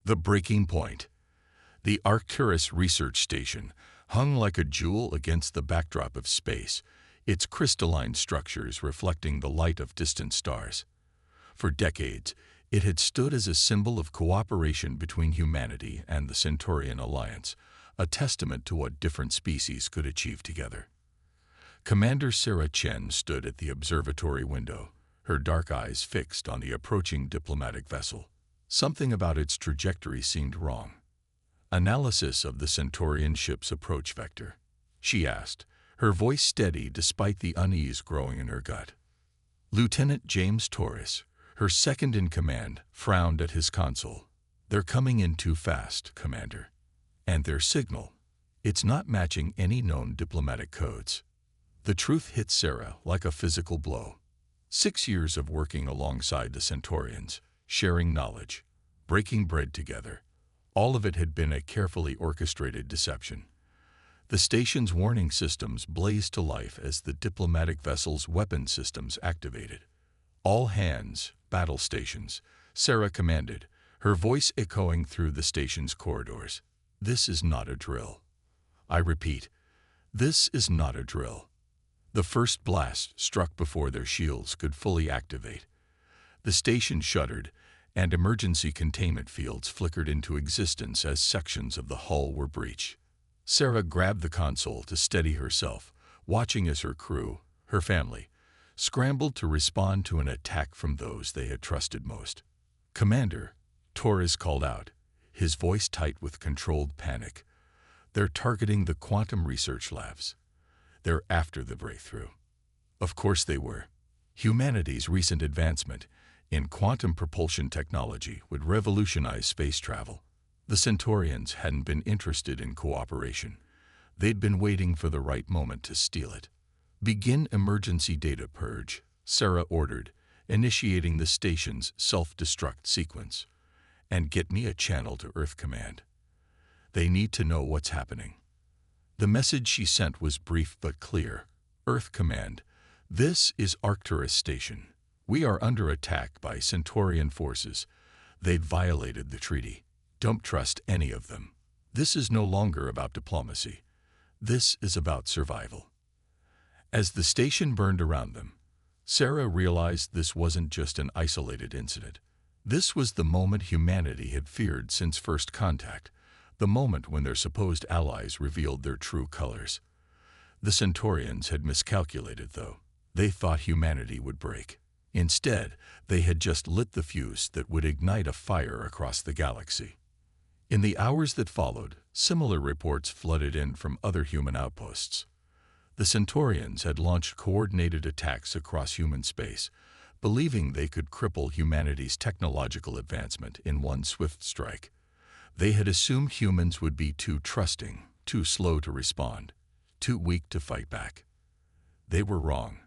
The breaking point. The Arcturus research station hung like a jewel against the backdrop of space, its crystalline structures reflecting the light of distant stars. For decades, it had stood as a symbol of cooperation between humanity and the Centaurian Alliance, a testament to what different species could achieve together. Commander Sarah Chen stood at the observatory window, her dark eyes fixed on the approaching diplomatic vessel. Something about its trajectory seemed wrong. Analysis of the Centaurian ship's approach vector, she asked, her voice steady despite the unease growing in her gut. Lieutenant James Torres, her second-in-command, frowned at his console. "They're coming in too fast, Commander. And their signal, it's not matching any known diplomatic codes." The truth hit Sarah like a physical blow. 6 years of working alongside the Centaurians, sharing knowledge, breaking bread together, all of it had been a carefully orchestrated deception. The station's warning systems blazed to life as the diplomatic vessel's weapon systems activated. "All hands, battle stations," Sarah commanded, her voice echoing through the station's corridors. "This is not a drill. I repeat, this is not a drill." The first blast struck before their shields could fully activate. The station shuddered, and emergency containment fields flickered into existence as sections of the hull were breached. Sarah grabbed the console to steady herself, watching as her crew, her family, scrambled to respond to an attack from those they had trusted most. "Commander," Torres called out, his voice tight with controlled panic. "They're targeting the quantum research labs. They're after the breakthrough." Of course they were. Humanity's recent advancement in quantum propulsion technology would revolutionize space travel. The Centaurians hadn't been interested in cooperation. They'd been waiting for the right moment to steal it. "Begin emergency data purge," Sarah ordered, initiating the station's self-destruct sequence. "And get me a channel to Earth Command. They need to know what's happening." The message she sent was brief but clear. "Earth Command, this is Arcturus Station. We are under attack by Centaurian forces. They've violated the treaty. Don't trust any of them. This is no longer about diplomacy. This is about survival." As the station burned around them, Sarah realized this wasn't just an isolated incident. This was the moment humanity had feared since first contact, the moment when their supposed allies revealed their true colors. The Centaurians had miscalculated, though. They thought humanity would break. Instead, they had just lit the fuse that would ignite a fire across the galaxy. In the hours that followed, similar reports flooded in from other human outposts. The Centaurians had launched coordinated attacks across human space, believing they could cripple humanity's technological advancement in one swift strike. They had assumed humans would be too trusting, too slow to respond, too weak to fight back. They were wrong.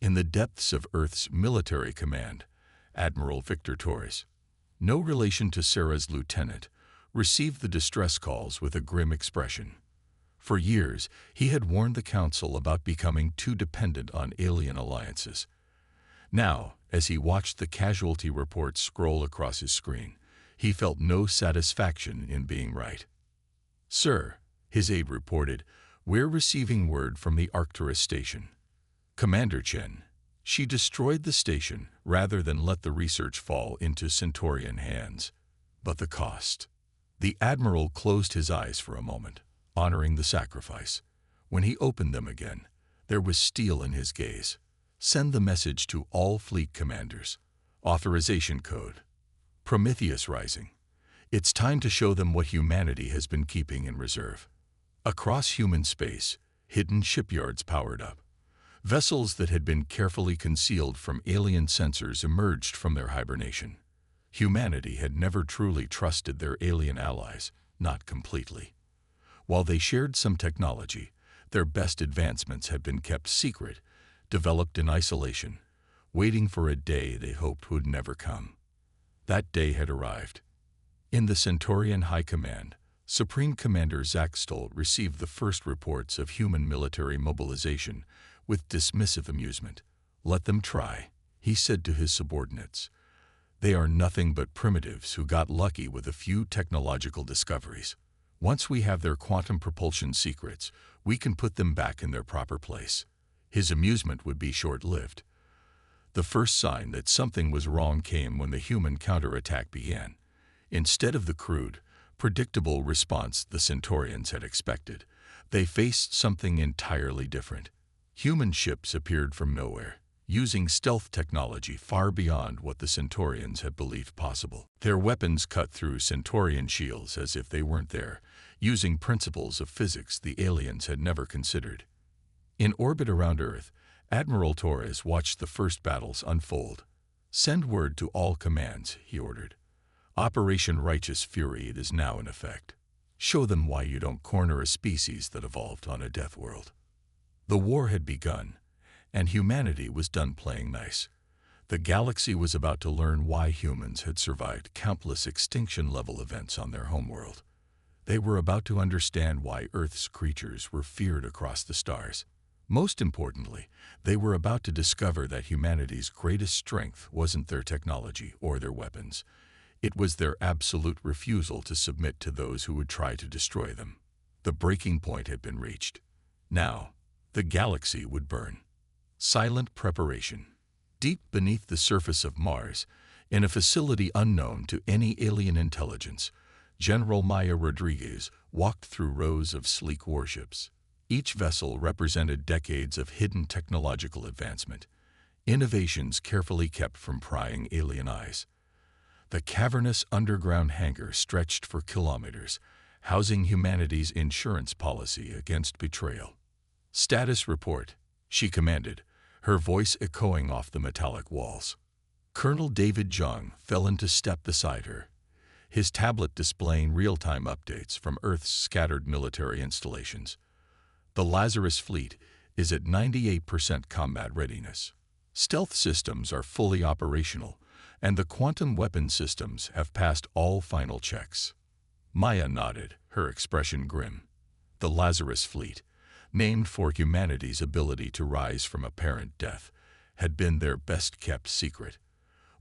In the depths of Earth's military command, Admiral Victor Torres, no relation to Sarah's lieutenant, received the distress calls with a grim expression. For years, he had warned the Council about becoming too dependent on alien alliances. Now, as he watched the casualty reports scroll across his screen, he felt no satisfaction in being right. "Sir," his aide reported, "we're receiving word from the Arcturus station. Commander Chen, she destroyed the station rather than let the research fall into Centaurian hands. But the cost." The Admiral closed his eyes for a moment, honoring the sacrifice. When he opened them again, there was steel in his gaze. "Send the message to all fleet commanders. Authorization code. Prometheus Rising. It's time to show them what humanity has been keeping in reserve." Across human space, hidden shipyards powered up. Vessels that had been carefully concealed from alien sensors emerged from their hibernation. Humanity had never truly trusted their alien allies, not completely. While they shared some technology, their best advancements had been kept secret, developed in isolation, waiting for a day they hoped would never come. That day had arrived. In the Centaurian High Command, Supreme Commander Zach Stoll received the first reports of human military mobilization with dismissive amusement. "Let them try," he said to his subordinates. They are nothing but primitives who got lucky with a few technological discoveries. Once we have their quantum propulsion secrets, we can put them back in their proper place. His amusement would be short-lived. The first sign that something was wrong came when the human counterattack began. Instead of the crude, predictable response the Centaurians had expected, they faced something entirely different. Human ships appeared from nowhere, using stealth technology far beyond what the Centaurians had believed possible. Their weapons cut through Centaurian shields as if they weren't there, using principles of physics the aliens had never considered. In orbit around Earth, Admiral Torres watched the first battles unfold. "Send word to all commands," he ordered. "Operation Righteous Fury is now in effect. Show them why you don't corner a species that evolved on a death world." The war had begun, and humanity was done playing nice. The galaxy was about to learn why humans had survived countless extinction-level events on their homeworld. They were about to understand why Earth's creatures were feared across the stars. Most importantly, they were about to discover that humanity's greatest strength wasn't their technology or their weapons. It was their absolute refusal to submit to those who would try to destroy them. The breaking point had been reached. Now, the galaxy would burn. Silent preparation. Deep beneath the surface of Mars, in a facility unknown to any alien intelligence, General Maya Rodriguez walked through rows of sleek warships. Each vessel represented decades of hidden technological advancement, innovations carefully kept from prying alien eyes. The cavernous underground hangar stretched for kilometers, housing humanity's insurance policy against betrayal. "Status report," she commanded, her voice echoing off the metallic walls. Colonel David Jung fell into step beside her, his tablet displaying real-time updates from Earth's scattered military installations. "The Lazarus fleet is at 98% combat readiness. Stealth systems are fully operational, and the quantum weapon systems have passed all final checks." Maya nodded, her expression grim. The Lazarus fleet, named for humanity's ability to rise from apparent death, had been their best-kept secret.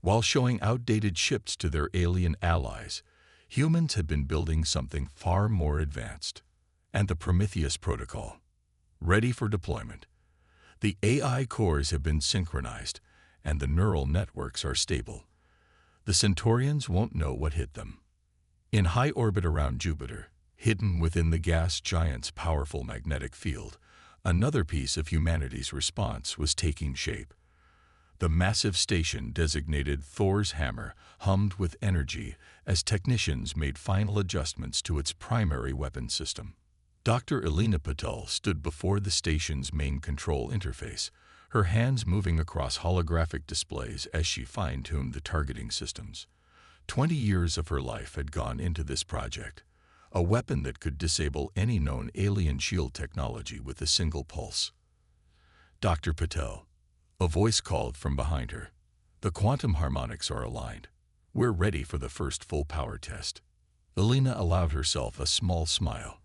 While showing outdated ships to their alien allies, humans had been building something far more advanced. And the Prometheus Protocol, ready for deployment. The AI cores have been synchronized, and the neural networks are stable. The Centaurians won't know what hit them. In high orbit around Jupiter, hidden within the gas giant's powerful magnetic field, another piece of humanity's response was taking shape. The massive station designated Thor's Hammer hummed with energy as technicians made final adjustments to its primary weapon system. Dr. Elena Patel stood before the station's main control interface, her hands moving across holographic displays as she fine-tuned the targeting systems. 20 years of her life had gone into this project, a weapon that could disable any known alien shield technology with a single pulse. "Dr. Patel," a voice called from behind her. "The quantum harmonics are aligned. We're ready for the first full power test." Elena allowed herself a small smile.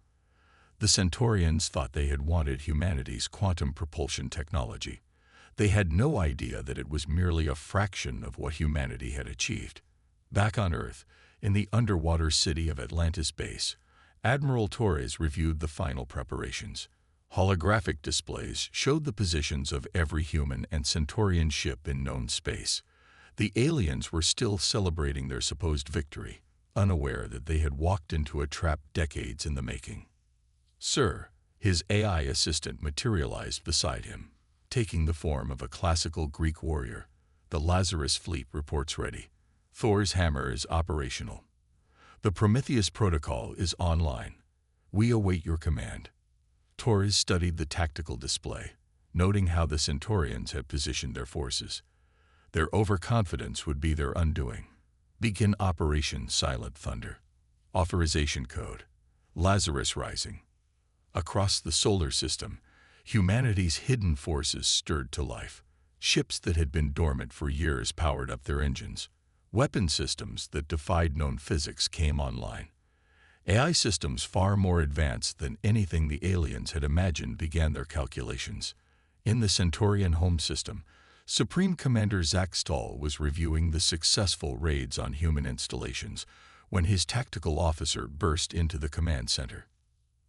The Centaurians thought they had wanted humanity's quantum propulsion technology. They had no idea that it was merely a fraction of what humanity had achieved. Back on Earth, in the underwater city of Atlantis Base, Admiral Torres reviewed the final preparations. Holographic displays showed the positions of every human and Centaurian ship in known space. The aliens were still celebrating their supposed victory, unaware that they had walked into a trap decades in the making. "Sir," his AI assistant materialized beside him, taking the form of a classical Greek warrior. "The Lazarus fleet reports ready. Thor's Hammer is operational. The Prometheus Protocol is online. We await your command." Torres studied the tactical display, noting how the Centaurians had positioned their forces. Their overconfidence would be their undoing. "Begin Operation Silent Thunder. Authorization code: Lazarus Rising." Across the solar system, humanity's hidden forces stirred to life. Ships that had been dormant for years powered up their engines. Weapon systems that defied known physics came online. AI systems far more advanced than anything the aliens had imagined began their calculations. In the Centaurian home system, Supreme Commander Zach Stahl was reviewing the successful raids on human installations when his tactical officer burst into the command center.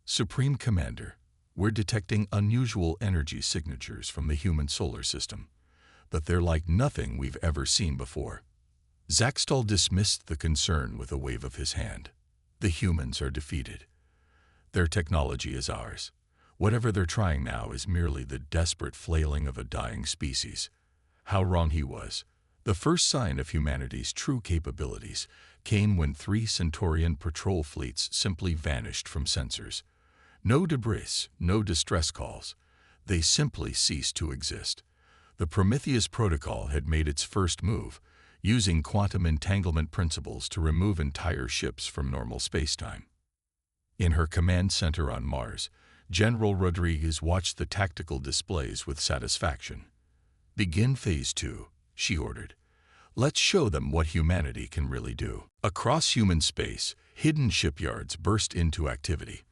"Supreme Commander, we're detecting unusual energy signatures from the human solar system, but they're like nothing we've ever seen before." Zach Stahl dismissed the concern with a wave of his hand. "The humans are defeated. Their technology is ours. Whatever they're trying now is merely the desperate flailing of a dying species." How wrong he was. The first sign of humanity's true capabilities came when 3 Centaurian patrol fleets simply vanished from sensors. No debris, no distress calls. They simply ceased to exist. The Prometheus protocol had made its first move, using quantum entanglement principles to remove entire ships from normal spacetime. In her command center on Mars, General Rodriguez watched the tactical displays with satisfaction. "Begin Phase 2, she ordered. "Let's show them what humanity can really do." Across human space, hidden shipyards burst into activity.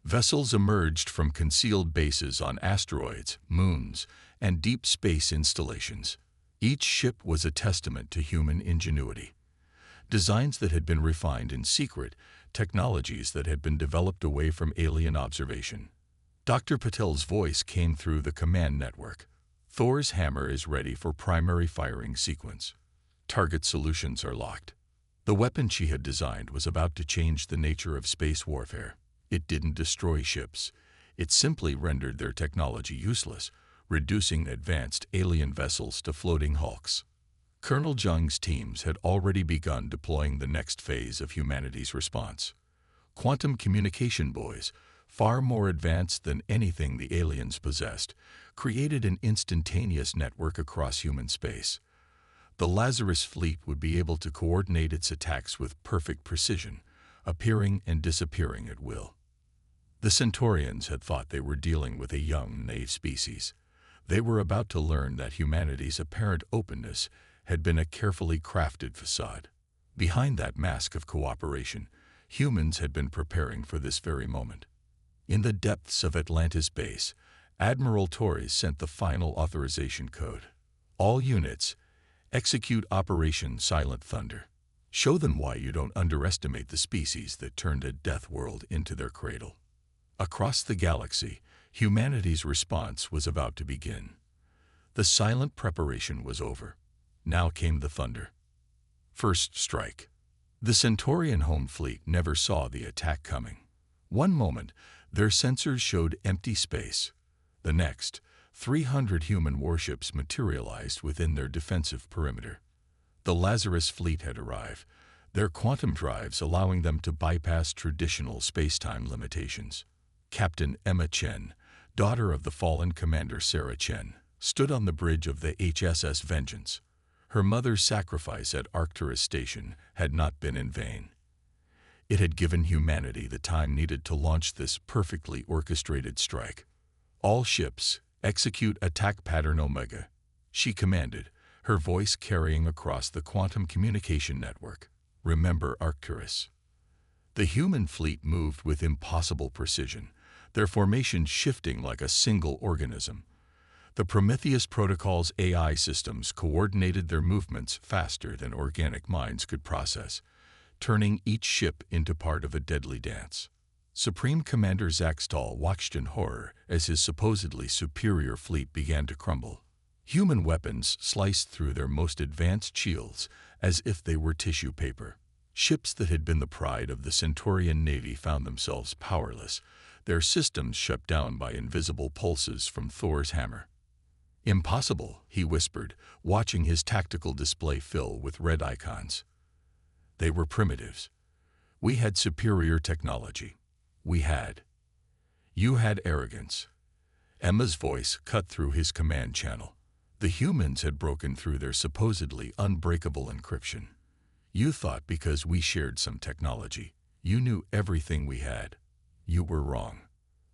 Vessels emerged from concealed bases on asteroids, moons, and deep space installations. Each ship was a testament to human ingenuity. Designs that had been refined in secret, technologies that had been developed away from alien observation. Dr. Patel's voice came through the command network. "Thor's hammer is ready for primary firing sequence. Target solutions are locked." The weapon she had designed was about to change the nature of space warfare. It didn't destroy ships. It simply rendered their technology useless, reducing advanced alien vessels to floating hulks. Colonel Jung's teams had already begun deploying the next phase of humanity's response. Quantum communication buoys, far more advanced than anything the aliens possessed, created an instantaneous network across human space. The Lazarus fleet would be able to coordinate its attacks with perfect precision, appearing and disappearing at will. The Centaurians had thought they were dealing with a young, naive species. They were about to learn that humanity's apparent openness had been a carefully crafted facade. Behind that mask of cooperation, humans had been preparing for this very moment. In the depths of Atlantis Base, Admiral Torres sent the final authorization code. "All units, execute Operation Silent Thunder. Show them why you don't underestimate the species that turned a death world into their cradle." Across the galaxy, humanity's response was about to begin. The silent preparation was over. Now came the thunder. First strike. The Centaurian home fleet never saw the attack coming. One moment, their sensors showed empty space. The next, 300 human warships materialized within their defensive perimeter. The Lazarus fleet had arrived, their quantum drives allowing them to bypass traditional space-time limitations. Captain Emma Chen, daughter of the fallen Commander Sarah Chen, stood on the bridge of the HSS Vengeance. Her mother's sacrifice at Arcturus Station had not been in vain. It had given humanity the time needed to launch this perfectly orchestrated strike. "All ships, execute attack pattern Omega," she commanded, her voice carrying across the quantum communication network. "Remember Arcturus." The human fleet moved with impossible precision, their formation shifting like a single organism. The Prometheus protocol's AI systems coordinated their movements faster than organic minds could process, turning each ship into part of a deadly dance. Supreme Commander Zach Stahl watched in horror as his supposedly superior fleet began to crumble. Human weapons sliced through their most advanced shields as if they were tissue paper. Ships that had been the pride of the Centaurian Navy found themselves powerless, their systems shut down by invisible pulses from Thor's hammer. "Impossible," he whispered, watching his tactical display fill with red icons. "They were primitives. We had superior technology. We had. You had arrogance." Emma's voice cut through his command channel. The humans had broken through their supposedly unbreakable encryption. "You thought because we shared some technology, you knew everything we had. You were wrong."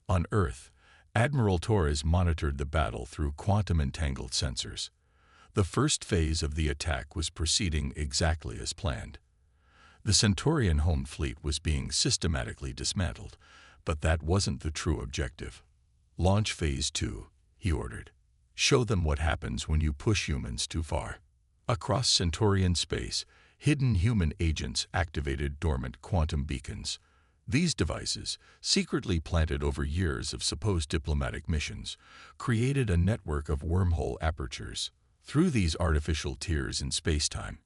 On Earth, Admiral Torres monitored the battle through quantum-entangled sensors. The first phase of the attack was proceeding exactly as planned. The Centaurian home fleet was being systematically dismantled, but that wasn't the true objective. "Launch Phase 2, he ordered. Show them what happens when you push humans too far. Across Centaurian space, hidden human agents activated dormant quantum beacons. These devices, secretly planted over years of supposed diplomatic missions, created a network of wormhole apertures. Through these artificial tiers in spacetime,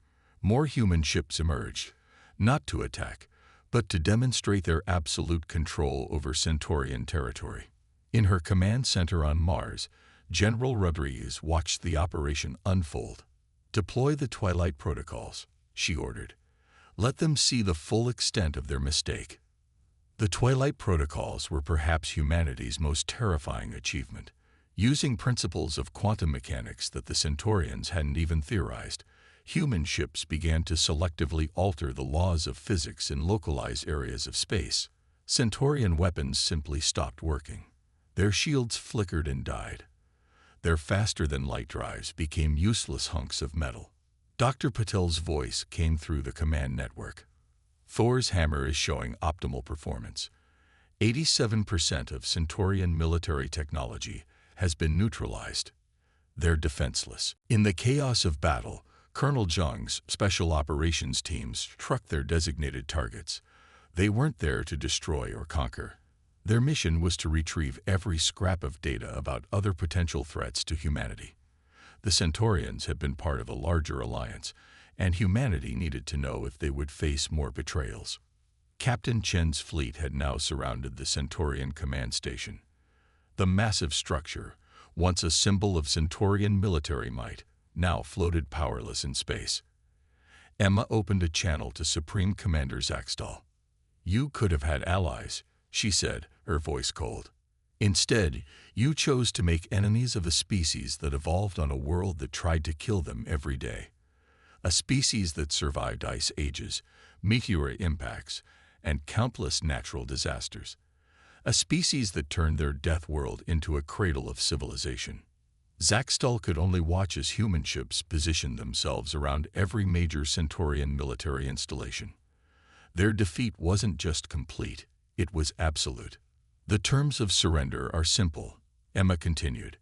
more human ships emerged, not to attack, but to demonstrate their absolute control over Centaurian territory. In her command center on Mars, General Rodriguez watched the operation unfold. "Deploy the Twilight Protocols," she ordered. "Let them see the full extent of their mistake." The Twilight Protocols were perhaps humanity's most terrifying achievement. Using principles of quantum mechanics that the Centaurians hadn't even theorized, human ships began to selectively alter the laws of physics in localized areas of space. Centaurian weapons simply stopped working. Their shields flickered and died. Their faster-than-light drives became useless hunks of metal. Dr. Patel's voice came through the command network. "Thor's hammer is showing optimal performance. 87% of Centaurian military technology has been neutralized. They're defenseless." In the chaos of battle, Colonel Zhang's special operations teams struck their designated targets. They weren't there to destroy or conquer. Their mission was to retrieve every scrap of data about other potential threats to humanity. The Centaurians had been part of a larger alliance, and humanity needed to know if they would face more betrayals. Captain Chen's fleet had now surrounded the Centaurian command station. The massive structure, once a symbol of Centaurian military might, now floated powerless in space. Emma opened a channel to Supreme Commander Zaxtal. "You could have had allies," she said, her voice cold. "Instead, you chose to make enemies of a species that evolved on a world that tried to kill them every day. A species that survived ice ages, meteor impacts, and countless natural disasters. A species that turned their death world into a cradle of civilization." Zaxtal could only watch as human ships positioned themselves around every major Centaurian military installation. Their defeat wasn't just complete, it was absolute. "The terms of surrender are simple," Emma continued.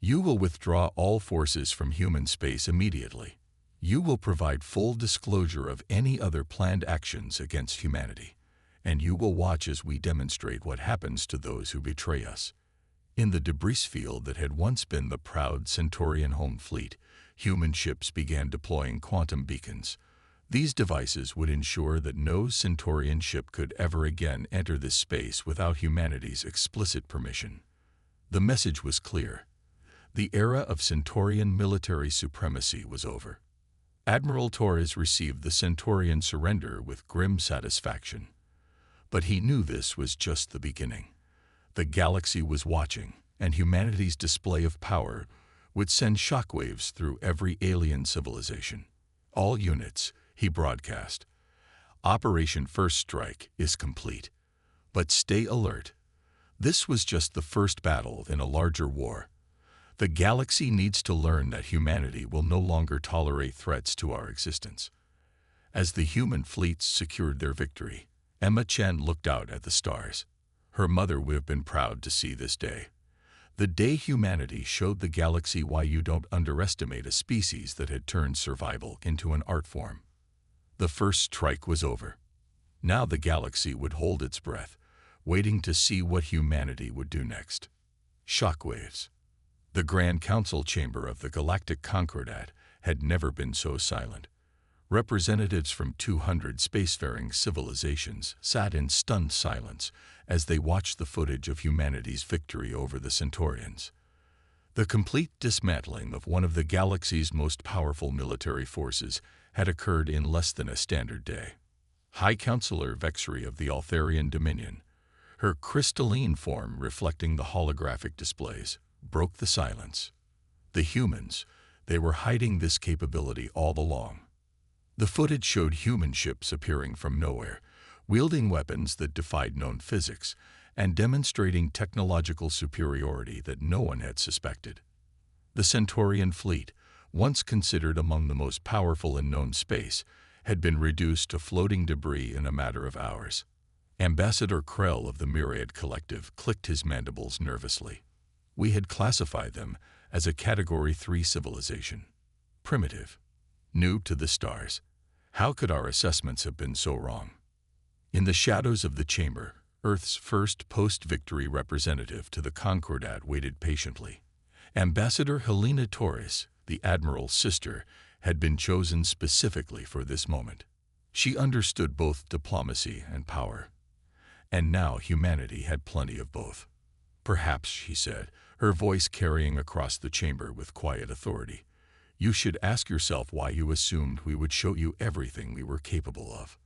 "You will withdraw all forces from human space immediately. You will provide full disclosure of any other planned actions against humanity, and you will watch as we demonstrate what happens to those who betray us." In the debris field that had once been the proud Centaurian home fleet, human ships began deploying quantum beacons. These devices would ensure that no Centaurian ship could ever again enter this space without humanity's explicit permission. The message was clear. The era of Centaurian military supremacy was over. Admiral Torres received the Centaurian surrender with grim satisfaction. But he knew this was just the beginning. The galaxy was watching, and humanity's display of power would send shockwaves through every alien civilization. "All units," he broadcast. "Operation First Strike is complete. But stay alert. This was just the first battle in a larger war. The galaxy needs to learn that humanity will no longer tolerate threats to our existence." As the human fleets secured their victory, Emma Chen looked out at the stars. Her mother would have been proud to see this day. The day humanity showed the galaxy why you don't underestimate a species that had turned survival into an art form. The first strike was over. Now the galaxy would hold its breath, waiting to see what humanity would do next. Shockwaves. The Grand Council chamber of the Galactic Concordat had never been so silent. Representatives from 200 spacefaring civilizations sat in stunned silence as they watched the footage of humanity's victory over the Centaurians. The complete dismantling of one of the galaxy's most powerful military forces had occurred in less than a standard day. High Counselor Vexry of the Altharian Dominion, her crystalline form reflecting the holographic displays, broke the silence. The humans, they were hiding this capability all along. The footage showed human ships appearing from nowhere, wielding weapons that defied known physics, and demonstrating technological superiority that no one had suspected. The Centaurian fleet, once considered among the most powerful in known space, had been reduced to floating debris in a matter of hours. Ambassador Krell of the Myriad Collective clicked his mandibles nervously. "We had classified them as a Category 3 civilization. Primitive. New to the stars. How could our assessments have been so wrong? In the shadows of the chamber, Earth's first post-victory representative to the Concordat waited patiently. Ambassador Helena Torres, the Admiral's sister, had been chosen specifically for this moment. She understood both diplomacy and power. And now humanity had plenty of both. Perhaps, she said, her voice carrying across the chamber with quiet authority, you should ask yourself why you assumed we would show you everything we were capable of.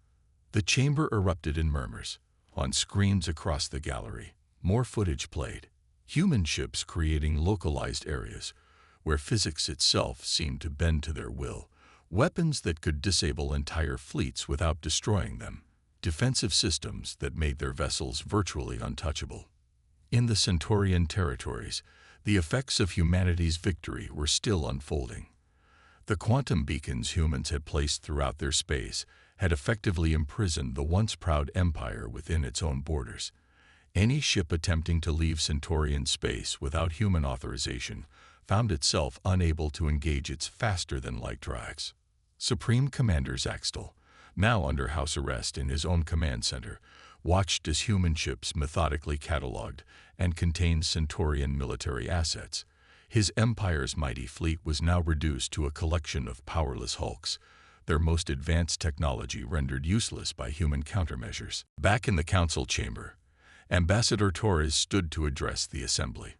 The chamber erupted in murmurs. On screens across the gallery, more footage played. Human ships creating localized areas where physics itself seemed to bend to their will. Weapons that could disable entire fleets without destroying them. Defensive systems that made their vessels virtually untouchable. In the Centaurian territories, the effects of humanity's victory were still unfolding. The quantum beacons humans had placed throughout their space had effectively imprisoned the once proud empire within its own borders. Any ship attempting to leave Centaurian space without human authorization found itself unable to engage its faster-than-light drives. Supreme Commander Zaxtel, now under house arrest in his own command center, watched as human ships methodically catalogued and contained Centaurian military assets. His empire's mighty fleet was now reduced to a collection of powerless hulks, their most advanced technology rendered useless by human countermeasures. Back in the council chamber, Ambassador Torres stood to address the assembly.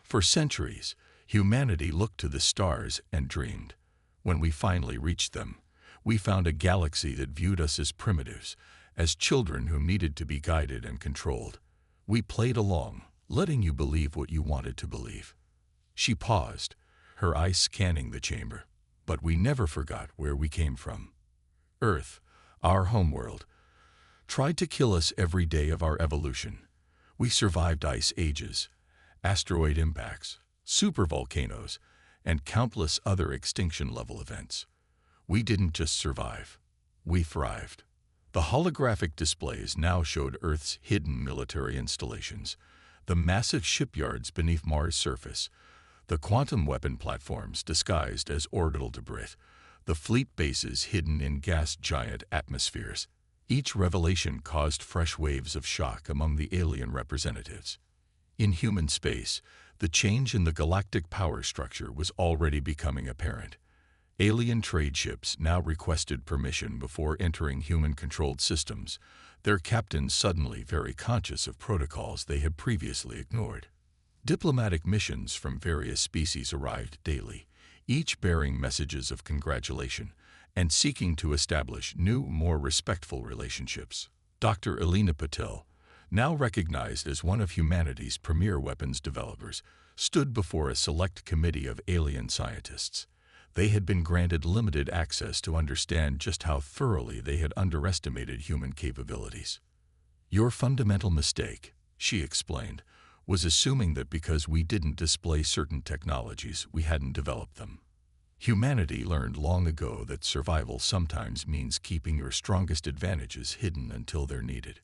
For centuries, humanity looked to the stars and dreamed. When we finally reached them, we found a galaxy that viewed us as primitives, as children who needed to be guided and controlled. We played along, letting you believe what you wanted to believe. She paused, her eyes scanning the chamber. But we never forgot where we came from. Earth, our homeworld, tried to kill us every day of our evolution. We survived ice ages, asteroid impacts, supervolcanoes, and countless other extinction-level events. We didn't just survive, we thrived. The holographic displays now showed Earth's hidden military installations, the massive shipyards beneath Mars' surface, the quantum weapon platforms disguised as orbital debris, the fleet bases hidden in gas-giant atmospheres. Each revelation caused fresh waves of shock among the alien representatives. In human space, the change in the galactic power structure was already becoming apparent. Alien trade ships now requested permission before entering human-controlled systems, their captains suddenly very conscious of protocols they had previously ignored. Diplomatic missions from various species arrived daily, each bearing messages of congratulation and seeking to establish new, more respectful relationships. Dr. Elena Patel, now recognized as one of humanity's premier weapons developers, stood before a select committee of alien scientists. They had been granted limited access to understand just how thoroughly they had underestimated human capabilities. Your fundamental mistake, she explained, was assuming that because we didn't display certain technologies, we hadn't developed them. Humanity learned long ago that survival sometimes means keeping your strongest advantages hidden until they're needed.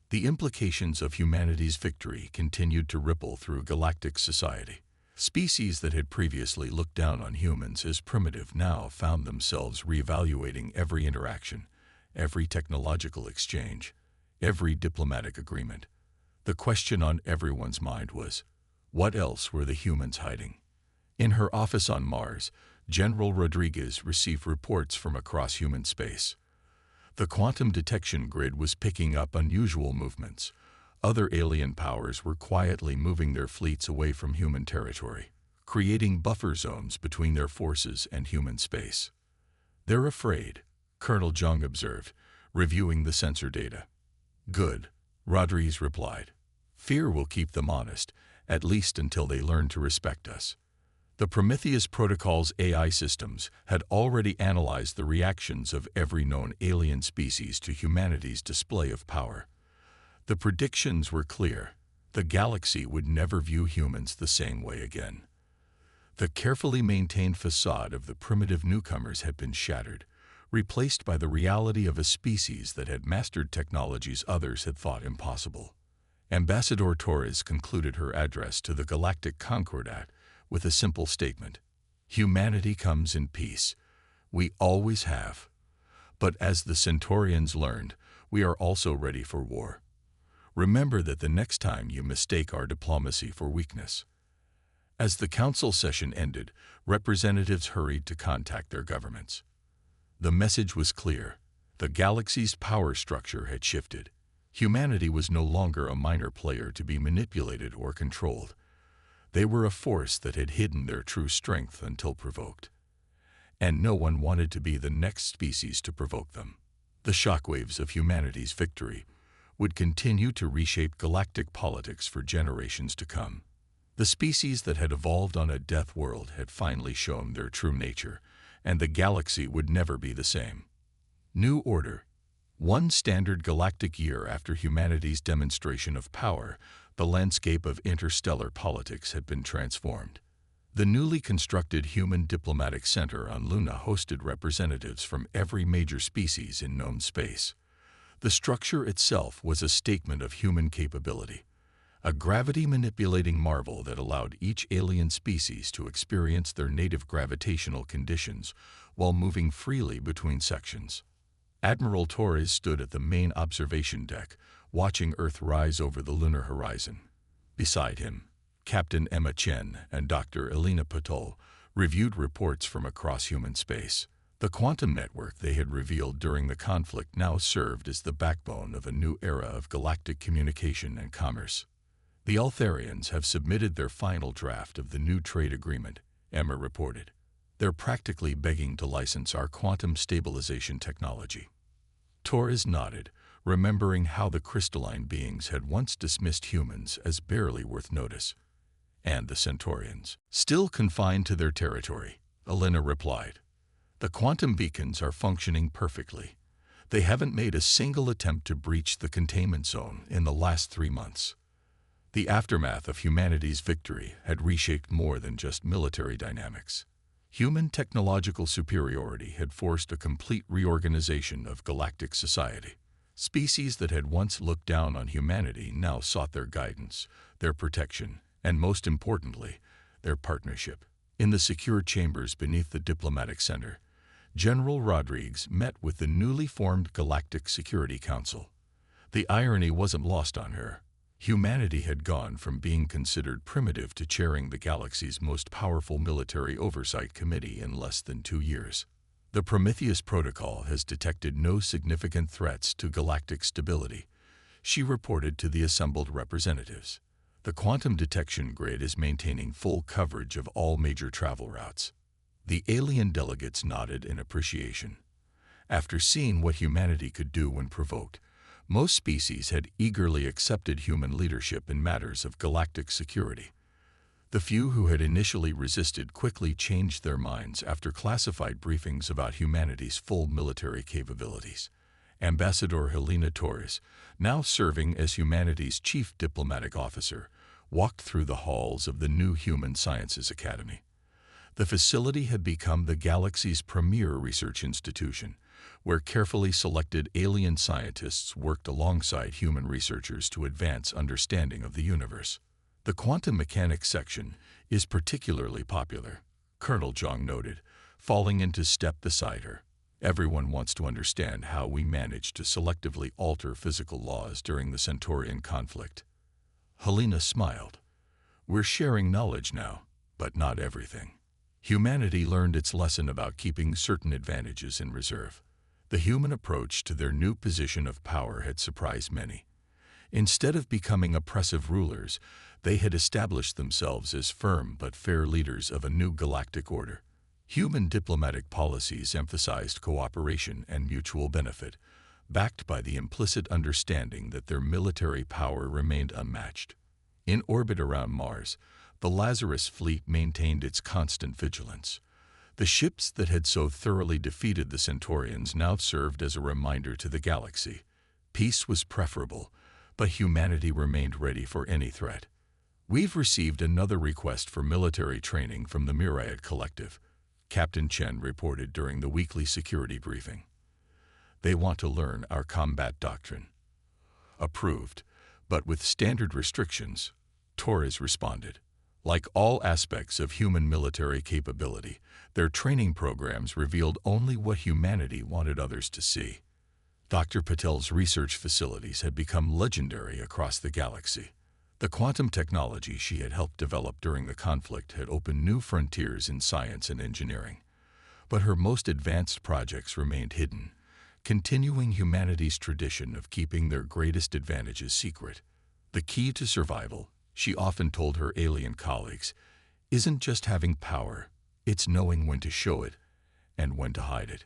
The implications of humanity's victory continued to ripple through galactic society. Species that had previously looked down on humans as primitive now found themselves reevaluating every interaction, every technological exchange, every diplomatic agreement. The question on everyone's mind was, what else were the humans hiding? In her office on Mars, General Rodriguez received reports from across human space. The quantum detection grid was picking up unusual movements. Other alien powers were quietly moving their fleets away from human territory, creating buffer zones between their forces and human space. They're afraid, Colonel Jung observed, reviewing the sensor data. Good, Rodriguez replied. Fear will keep them honest, at least until they learn to respect us. The Prometheus Protocol's AI systems had already analyzed the reactions of every known alien species to humanity's display of power. The predictions were clear. The galaxy would never view humans the same way again. The carefully maintained facade of the primitive newcomers had been shattered, replaced by the reality of a species that had mastered technologies others had thought impossible. Ambassador Torres concluded her address to the Galactic Concordat with a simple statement: humanity comes in peace. We always have. But as the Centaurians learned, we are also ready for war. Remember that the next time you mistake our diplomacy for weakness. As the council session ended, representatives hurried to contact their governments. The message was clear. The galaxy's power structure had shifted. Humanity was no longer a minor player to be manipulated or controlled. They were a force that had hidden their true strength until provoked. And no one wanted to be the next species to provoke them. The shockwaves of humanity's victory would continue to reshape galactic politics for generations to come. The species that had evolved on a death world had finally shown their true nature, and the galaxy would never be the same. New Order. One standard galactic year after humanity's demonstration of power, the landscape of interstellar politics had been transformed. The newly constructed Human Diplomatic Center on Luna hosted representatives from every major species in known space. The structure itself was a statement of human capability, a gravity-manipulating marvel that allowed each alien species to experience their native gravitational conditions while moving freely between sections. Admiral Torres stood at the main observation deck, watching Earth rise over the lunar horizon. Beside him, Captain Emma Chen and Dr. Elena Patul reviewed reports from across human space. The quantum network they had revealed during the conflict now served as the backbone of a new era of galactic communication and commerce. The Altharians have submitted their final draft of the new trade agreement, Emma reported. They're practically begging to license our quantum stabilization technology. Torres nodded, remembering how the crystalline beings had once dismissed humans as barely worth notice. And the Centaurians, still confined to their territory, Elena replied. The quantum beacons are functioning perfectly. They haven't made a single attempt to breach the containment zone in the last 3 months. The aftermath of humanity's victory had reshaped more than just military dynamics. Human technological superiority had forced a complete reorganization of galactic society. Species that had once looked down on humanity now sought their guidance, their protection, and most importantly, their partnership. In the secure chambers beneath the diplomatic center, General Rodriguez met with the newly formed Galactic Security Council. The irony wasn't lost on her. Humanity had gone from being considered primitive to chairing the galaxy's most powerful military oversight committee in less than 2 years. The Prometheus Protocol has detected no significant threats to galactic stability, she reported to the assembled representatives. The quantum detection grid is maintaining full coverage of all major travel routes. The alien delegates nodded in appreciation. After seeing what humanity could do when provoked, most species had eagerly accepted human leadership in matters of galactic security. The few who had initially resisted quickly changed their minds after classified briefings about humanity's full military capabilities. Ambassador Helena Torres, now serving as humanity's chief diplomatic officer, walked through the halls of the new Human Sciences Academy. The facility had become the galaxy's premier research institution, where carefully selected alien scientists worked alongside human researchers to advance understanding of the universe. The quantum mechanics section is particularly popular, Colonel Zhang noted, falling into step beside her. Everyone wants to understand how we managed to selectively alter physical laws during the Centaurian conflict. Helena smiled. We're sharing knowledge now, but not everything. Humanity learned its lesson about keeping certain advantages in reserve. The human approach to their new position of power had surprised many. Instead of becoming oppressive rulers, they had established themselves as firm but fair leaders of a new galactic order. Human diplomatic policies emphasized cooperation and mutual benefit, backed by the implicit understanding that their military power remained unmatched. In orbit around Mars, the Lazarus fleet maintained its constant vigilance. The ships that had so thoroughly defeated the Centaurians now served as a reminder to the galaxy. Peace was preferable, but humanity remained ready for any threat. We've received another request for military training from the Myriad Collective, Captain Chen reported during the weekly security briefing. They want to learn our combat doctrine. Approved, but with standard restrictions, Torres responded. Like all aspects of human military capability, their training programs revealed only what humanity wanted others to see. Dr. Patel's research facilities had become legendary across the galaxy. The quantum technology she had helped develop during the conflict had opened new frontiers in science and engineering. But her most advanced projects remained hidden, continuing humanity's tradition of keeping their greatest advantages secret. The key to survival, she often told her alien colleagues, isn't just having power, it's knowing when to show it and when to hide it.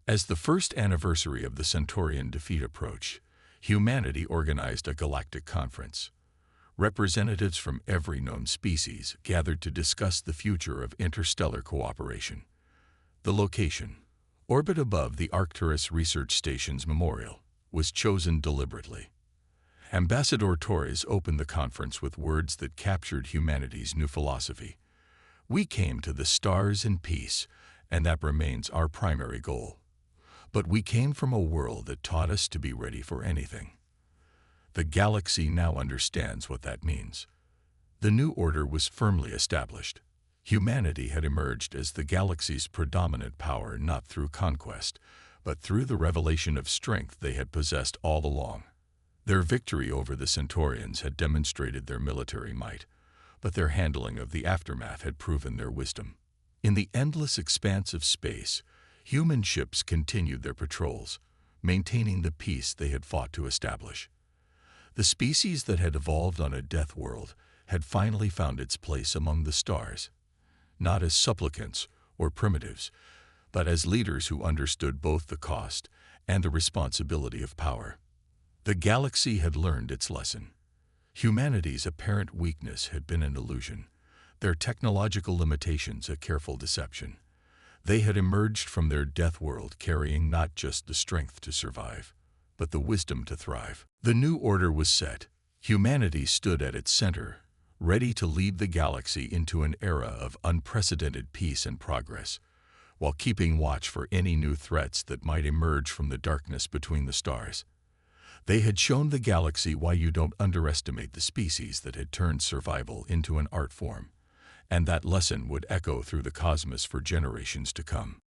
As the first anniversary of the Centaurian defeat approached, humanity organized a galactic conference. Representatives from every known species gathered to discuss the future of interstellar cooperation. The location, orbit above the Arcturus Research Station's memorial, was chosen deliberately. Ambassador Torres opened the conference with words that captured humanity's new philosophy. "We came to the stars in peace, and that remains our primary goal. But we came from a world that taught us to be ready for anything." The galaxy now understands what that means. The new order was firmly established. Humanity had emerged as the galaxy's predominant power not through conquest, but through the revelation of strength they had possessed all along. Their victory over the Centaurians had demonstrated their military might, but their handling of the aftermath had proven their wisdom. In the endless expanse of space, human ships continued their patrols, maintaining the peace they had fought to establish. The species that had evolved on a death world had finally found its place among the stars, not as supplicants or primitives, but as leaders who understood both the cost and the responsibility of power. The galaxy had learned its lesson. Humanity's apparent weakness had been an illusion, their technological limitations a careful deception. They had emerged from their death world carrying not just the strength to survive, but the wisdom to thrive. The new order was set. Humanity stood at its center, ready to lead the galaxy into an era of unprecedented peace and progress, while keeping watch for any new threats that might emerge from the darkness between the stars. They had shown the galaxy why you don't underestimate the species that had turned survival into an art form, and that lesson would echo through the cosmos for generations to come.